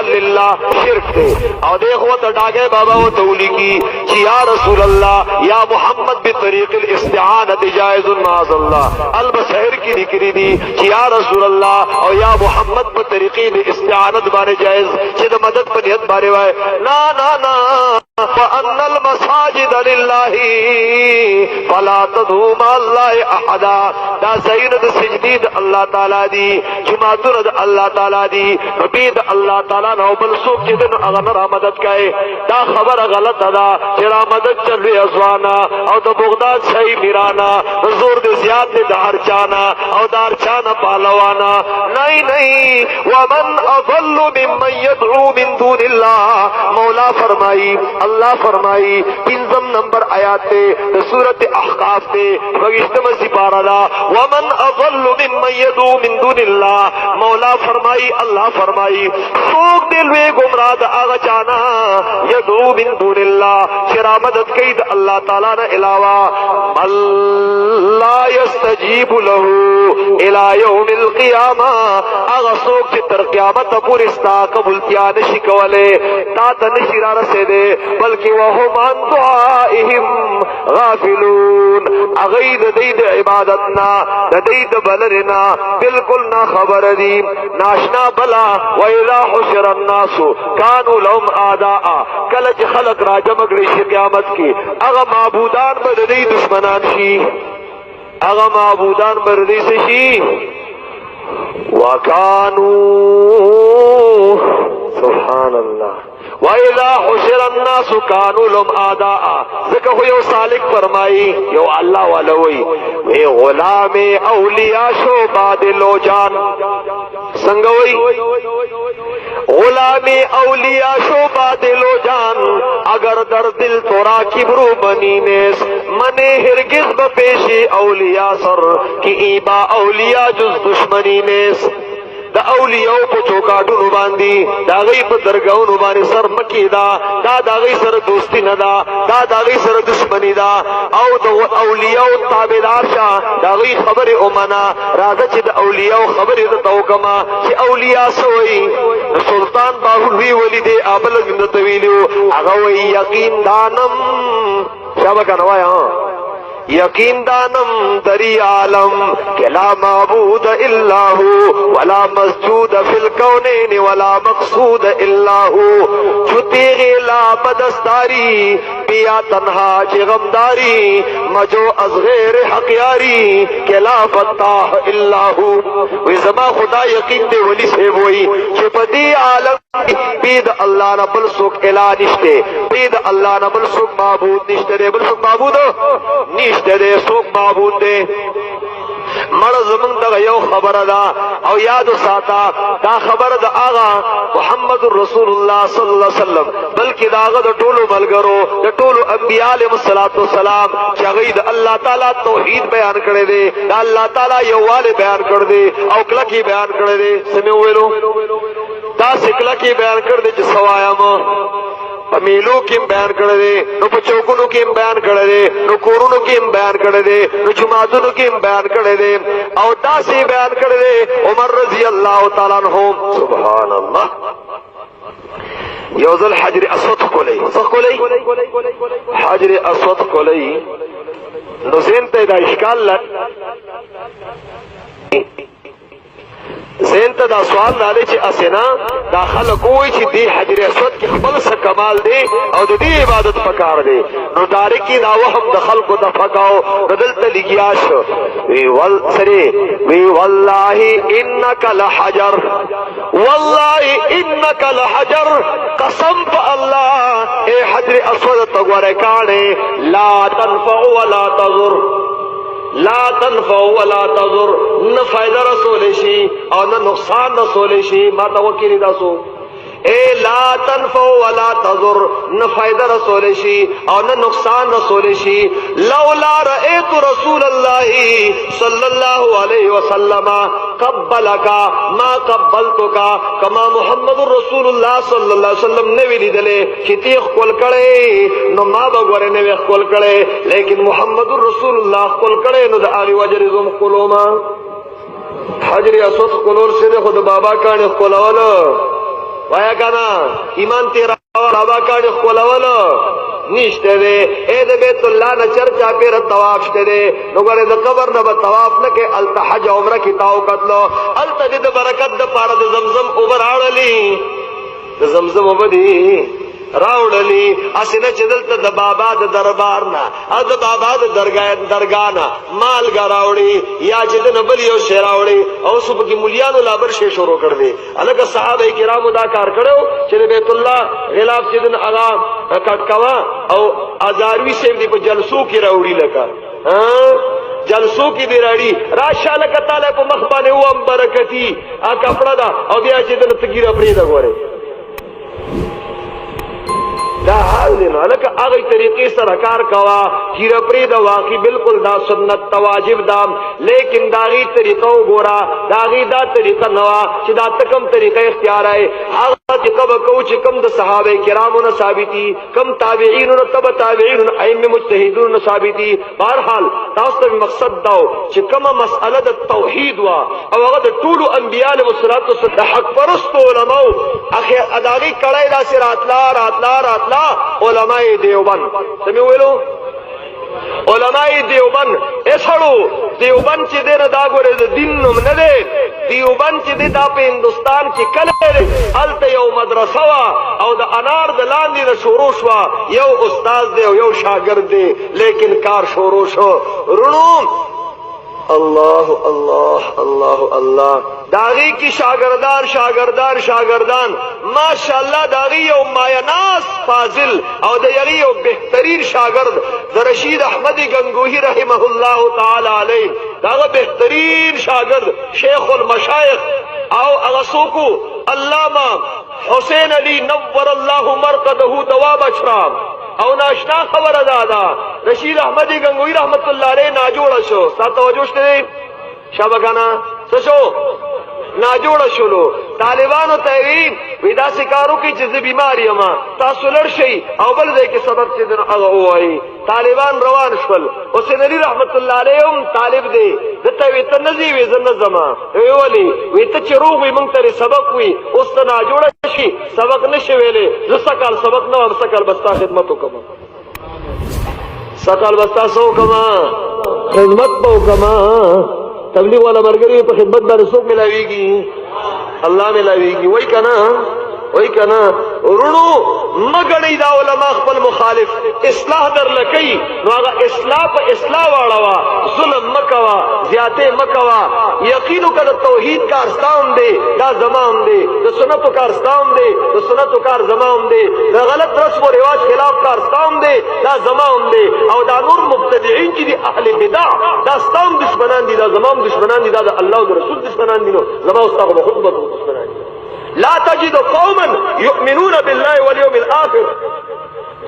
अल्लाह शिरक थे। और देखो तो डागे बाबा वो तौली की या रसूल अल्लाह या मोहम्मद बि तरीक़िल इस्तिआनत जायज़ुन माअल्लाह अल-बसैर की निकरी दी या रसूल अल्लाह और या मोहम्मद बि तरीक़िल इस्तिआनत बारे जायज़ चिद मदद पर नियत बारे वाय ना ना ना फ़अन्नल मसाजिद लिल्लाहि फला तदू मअल्लाहि अहदा दा ज़ैनद सिजदीद अल्लाह ताला दी जुमातुरद अल्लाह ताला दी रबीद अल्लाह ताला नौ बल सुख जिदन अगनर मदद कहे दा खबर गलत अदा जरा मदद चल रही अजवाना और द बगदाद सही मिराना जोर दे जियाद दे दार चाना और दार चाना पालवाना नहीं नहीं वमन अज़ल्लु मिम्मन यदऊ मिन दूनिल्लाह मौला फरमाई अल्लाह फरमाई तीनम नंबर आयात ते सूरत अहकाफ ते बगिश्तम सिपारा दा वमन अज़ल्लु मिम्मन यदऊ मिन दूनिल्लाह मौला फरमाई अल्लाह फरमाई सोक दिल वे गुमराह आगा चाना यदऊ मिन दूनिल्लाह चिरा मदद कईद अल्लाह ताला ने अलावा अल्लाह यस्तजीबु लहू इला यौमिल क़ियामा आगा सोक चितर क़यामत पूरी स्ता कबूलतिया नशिकवले ता तनशिरा रसे दे बल्कि वहुम अन दुआइहिम गाफिलून अगईद दईद इबादतना दईद बलरना बिल्कुल ना खबर दी नाशना बला व इज़ा हुशिर अन्नासु कानू लहुम आदाआ कलज खलक राजमगरी क़यामत की अगा माबूदान बदली दुश्मनान शी अगा माबूदान बदली से शी वकानू सुभान अल्लाह वइज़ा हुशिर अन्नासु कानू लहुम आदाआ ज़िक्र हुयो सालिक फरमाई यो अल्लाह वाला वही वे गुलामे औलिया शो बादिलो जान संगवई गुलामी औलिया शोबा दिलो जान अगर दर दिल तोरा किब्रू बनी नेस मने हिरगिज बपेशी औलिया सर की ईबा औलिया जुज दुश्मनी नेस दा औलिया को चौकाटू नुबांदी दागई पर दरगाह नुबानी सर मकीदा दा दागई सर दोस्ती नदा दा दागई सर दुश्मनी दा औ तो औलिया ताबेदार शाह दागई खबर उमना राजा चिद औलिया खबर तौकमा कि औलिया सोई सुल्तान बाहुल वली दे आबल तवीलो अगवई यकीन दानम क्या बकनवाया यकीन दानम दरी आलम के ला माबूद इल्लाहु वला मस्जूद फिल कौनैन वला मक़सूद इल्लाहु छुती गिला बदस्तारी पिया तन्हा चिगमदारी मजो अज़गैर हक़यारी के ला फत्ताह इल्लाहु वे जमा खुदा यकीन दे वली से वही छुपती आलम पीद अल्लाह न बल सुख इला निश्ते पीद अल्लाह न बल सुख माबूद निश्ते दे बल सुख माबूद निश्ते दे सुख माबूद दे मर्ज मंग दा यो खबर दा और याद साता दा खबर दा आगा मोहम्मद रसूलुल्लाह सल्लल्लाहु अलैहि वसल्लम बल्कि दागा दा टोलो मलगरो दा टोलो अंबिया अलैहिस्सलातु वस्सलाम चगीद अल्लाह ताला तौहीद बयान करे दे दा अल्लाह ताला यवाले बयान कर दे और कला की बयान कर दे समे वेलो दा सिकला की बयान कर दे जसवायाम अमीलों की बयान कर दे नो पचौकुनु की बयान कर दे नो कोरुनु की बयान कर दे नो जुमातुनु की बयान कर दे और दासी बयान कर दे उमर रजी अल्लाह ताला अन्हु सुभान अल्लाह योजुल हजर अस्वद कोले हजर अस्वद कोले नुज़ेन ते दा इश्काल ज़ेन दा सवाल डाले ची असेना दाखल कोई ची दी हजर अस्वद की खबल सा कमाल दे और दी इबादत पकार दे नो दारे की दावा हम दखल को दफकाओ बदल तलिगियाश वी वल सरे वी वल्लाही इन्नका लहजर वल्लाही इन्नका लहजर कसम प अल्लाह ए हजर अस्वद तगवरे काने ला तनफउ वला तजुर ला तनफउ वला तजुर न फायदा रसोले शी और न नुकसान रसोले शी माता वकीली दासो ए ला तनफउ वला तजुर न फायदा रसोले शी और न नुकसान रसोले शी लौला रअयतु रसूलल्लाहि सल्लल्लाहु अलैहि वसल्लम कब्बलका मा कब्बलतुका कमा मुहम्मदुर रसूलुल्लाह सल्लल्लाहु अलैहि वसल्लम ने विली दले चिती खोल कड़े न मा बगवरे ने खोल कड़े लेकिन मुहम्मदुर रसूलुल्लाह खोल कड़े न आरी वजरिजुम कुलोमा हजर अस्वद कुलोर से खुद बाबा का ने खोलवाला وایا کنا ایمان تیرا بابا کاڼي خپلولو نشته دی. اے د بیت الله نه چرچا پیر طواف شته دی. نو ګوره د قبر نه به طواف نه کې، الته حج عمره کې تاو کتلو، الته د برکت د پاره د زمزم اوبه راوړلي، د زمزم اوبه دي راوړلي. اسنه چې دلته د بابا د دربار نه او د بابا د درګاه نه مالګه راوړي یا چې د نبل یو شی راوړي، او صبح کې مليانو لابر شی شروع کړ دي. الکه صحابه کرامو دا کار کړو چې بیت الله غلاف چې دن اغا کټکوا او ازاروی سیب دی په جلسو کې راوړي، لکه جلسو کې دی راړي راشه لکه تعالی په مخ باندې و برکتی ا کپڑا دا او بیا چې دن تګیره پرې دا ګوره دا حال دی. نو لکه هغه طریقې سره کار کوا، ګیره پرې دا واقعي بالکل دا سنت تواجب دام، لیکن داغي طریقه وګورا، داغي دا طریقه نوا چې دا تکم طریقه اختیار ہے. هغه چې کبه کو چې کم د صحابه کرامو نه ثابتي، کم تابعین او تبع تابعین ائمه مجتهدون نه ثابتي. بهرحال تاسو ته مقصد دا چې کومه مسأله د توحید وا او هغه د ټولو انبیاء له صلوات والسلام د حق پرست علماء اخر اداغي کړای دا راتلا علماء دیوبند سمې ویلو، علماء دیوبند اسړو دیوبند چې دې دا ګوره د دین نوم نه دی. دیوبند چې دې دا په هندستان کې کله هلته یو مدرسه وا او د انار د لاندې نه شروع شو، یو استاد دی او یو شاګرد دی، لیکن کار شروع شو. رونو اللہ اللہ اللہ اللہ داغی کی شاگردان ماشاءاللہ داغی یو مایناس فاضل او داغی یو بہترین شاگرد دا رشید احمدی گنگوہی رحمہ اللہ تعالی علیہ، داغا بہترین شاگرد شیخ المشایخ او اغسوکو علامہ حسین علی نور اللہ مرقدہ دواب اشرام او ناشنا خبر دادا رشید احمدی گنگوی رحمت اللہ علیہ ناجوڑا شو. ساتھ توجہ شتے شابکانا سشو ناجوڑا شلو. طالبانو تحریم ویدا سکارو کی چیز بیماری اما تاسو لرشی او بل دے کے سبب سے دن اغا ہوائی. طالبان روان شول حسین علی رحمت اللہ علیہم طالب دے دتا ویتا نزی ویزن نظما ویولی ویتا چروغ وی منگتری سبق وی اس تا ناجوڑا شی سبق نشویلے سکال سبق نو سکال بستا خدمتو کما سکال بستا سو کما خدمت پو کما. تبلیغ والا مرګري په خدمت باندې څوک ملاويږي؟ الله ملاويږي. وای کنا ورونو مګړی دا علماء خپل مخالف اصلاح در لکی نو هغه اصلاح په اصلاح واړوا، ظلم مکوا، زیاته مکوا. یقینو کړه توحید کار ستام دی دا زمام دی، د سنتو کار ستام دی د سنتو کار زمام دی، د غلط رسم او رواج خلاف کار ستام دی دا زمام دی، او دا نور مبتدعين چې دي اهل بدع دا ستام دشمنان دي، دا زمام دشمنان دي، دا د الله او رسول دشمنان دي. نو زما استغفر خطبه دشمنان دي. لا تجد قوما يؤمنون بالله واليوم الاخر.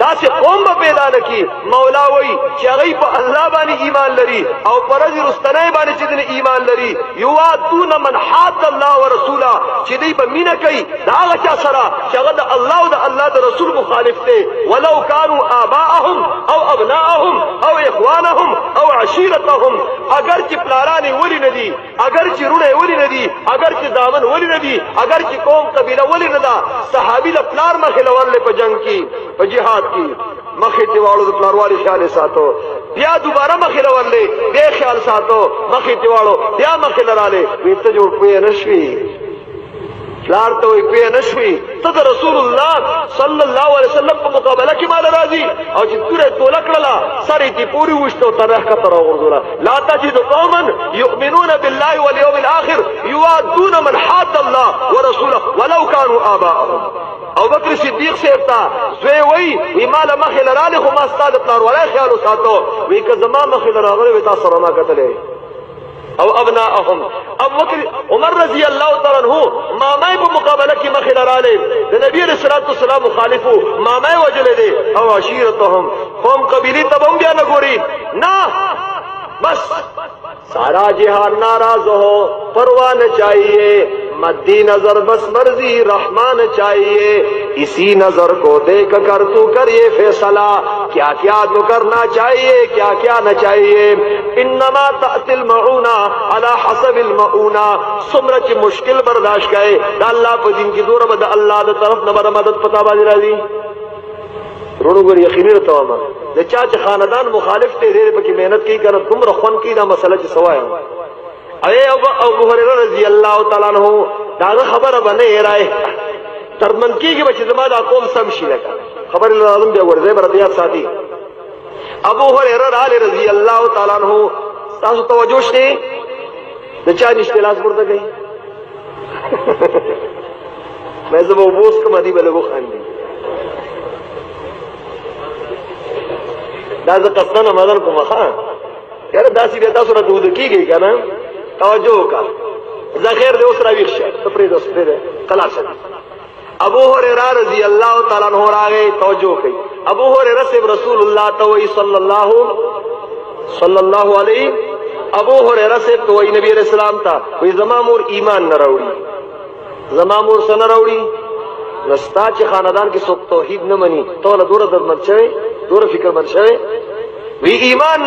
دا سے قوم با پیدا نکی مولا وی چی اغی پا اللہ بانی ایمان لری او پرزی رستنائی بانی چی دن ایمان لری یوادون من حاد اللہ و رسولا چی دی با مینہ کئی دا آغا چا سرا چی اغا دا اللہ و دا اللہ دا رسول مخالف تے ولو کانو آباءهم او ابناءهم او اخوانهم او عشیرتهم. اگر چی پلارانی ولی ندی، اگر چی رونے ولی ندی، اگر چی زامن ولی ندی، اگر چی قوم قبیلہ ولی ندا، صحابی دا پلار مخلوان لے پا جنگ کی پا جہاد کی مخی تیوالو دو پلاروالی خیال ساتو، بیا دوبارہ مخی لور لے بے خیال ساتو مخی تیوالو بیا مخی لرا لے ویتا جوڑ پوئے نشوی پلار تو پوئے نشوی. تد رسول اللہ صلی اللہ علیہ وسلم پا مقابلہ کی مالا راضی او چی تورے تولک للا ساری تی پوری وشتو ترہ کا ترہ غرزولا. لا تجد قوما یؤمنون باللہ والیوم الاخر یوادون من حاد اللہ ورسولہ ولو کانوا آباءهم. او بکر صدیق سیبتا زوی وی مالا مخیل رالی خو ما استاد پلار ولی خیالو ساتو وی که زمان مخیل راغلی وی تا سرما کتلے او ابناءهم. اب بکر عمر رضی اللہ تعالیٰ عنہ مامائی پا مقابلہ کی مخیل رالی دا نبی علیہ السلام مخالفو مامائی وجلے دے او عشیرتهم قوم قبیلی تبم بیا نگوری نا بس سارا جہان ناراض ہو پروان چاہیے مدی نظر بس مرضی رحمان چاہیے. इसी नजर को देख कर तू कर ये फैसला, क्या क्या तो करना चाहिए क्या क्या न चाहिए। इन्नमा तातिल मऊना अला हसबिल मऊना, सुमरच मुश्किल बर्दाश्त गए दा अल्लाह पर दिन की दूर बद अल्लाह द तरफ न बर मदद पता बाजी राजी रोणो गर यकीनी रहता दे चाच खानदान मुखालिफ ते ढेर पकी मेहनत की कर तुम रखवन की दा मसला च सवाए। अरे अबू हुरैरा रजी अल्लाह तआला अन्हु दा खबर बने राय तरमनकी के बच्चे जमा दा कौम समशी लगा खबर आलम दे वर्जे बरतिया साथी अबू हुरैरा रजी अल्लाह तआला अन्हु तासु तवज्जो से द चा निश्तिलास पुरता गई मैं जब वो बोस को मदी बले वो खांदी दास कसना मदन को मखा यार दासी बेटा सुरा दूध की गई का ना तवज्जो का ज़खीर दे उसरा विक्षा सप्रे दो सप्रे दे कला से अबू हुरैरा रजी अल्लाह तआला अन्हु आगे तवज्जो की अबू हुरैरा से रसूलुल्लाह तवई सल्लल्लाहु अलैहि अबू हुरैरा से तो वही नबी अलैहि सलाम था वही जमामुर ईमान न रौड़ी जमामुर सन रौड़ी रस्ता च खानदान के सब तौहीद न मनी तो दूर दर्द मन छे दूर फिक्र मन छे वी ईमान